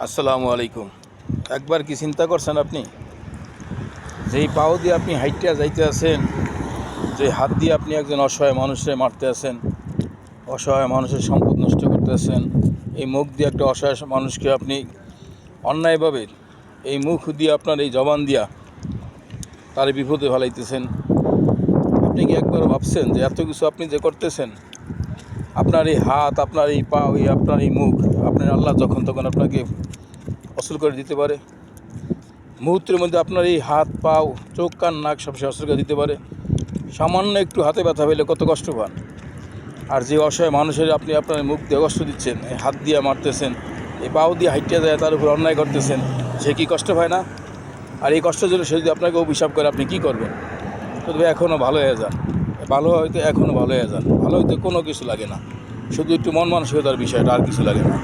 আসসালামু আলাইকুম। একবার কি চিন্তা করছেন আপনি, যেই পাও দিয়ে আপনি হাইটিয়া যাইতে আছেন, যে হাত দিয়ে আপনি একজন অসহায় মানুষকে মারতে আছেন, অসহায় মানুষের সম্পদ নষ্ট করতে আছেন, এই মুখ দিয়ে একটা অসহায় মানুষকে আপনি অন্যায়ভাবে এই মুখ দিয়ে আপনার এই জবান দিয়া তার বিপদে ফেলাইতেছেন। আপনি কি একবার ভাবছেন যে এত কিছু আপনি যে করতেছেন, আপনার এই হাত, আপনার এই পা, আপনার এই মুখ, আপনার আল্লাহ যখন তখন আপনাকে অসল করে দিতে পারে। মুহূর্তের মধ্যে আপনার এই হাত, পাও, চোখ, কান, নাক সব সে অস্ত্র দিতে পারে। সামান্য একটু হাতে ব্যথা পেলে কত কষ্ট পান। আর যে অসহায় মানুষের আপনি আপনার মুখ দিয়ে কষ্ট দিচ্ছেন, এই হাত দিয়ে মারতেছেন, এই পাও দিয়ে হাইটিয়া যায়, তার উপর অন্যায় করতেছেন, সে কি কষ্ট পায় না? আর এই কষ্টের জন্য সে যদি আপনাকে অভিশাপ করে, আপনি কী করবেন? তবে এখনও ভালো হয়ে যান, ভালো হয়তো এখনও ভালো হয়ে যান। ভালো হইতে কোনো কিছু লাগে না, শুধু একটু মন মানসিকতার বিষয়টা, আর কিছু লাগে না।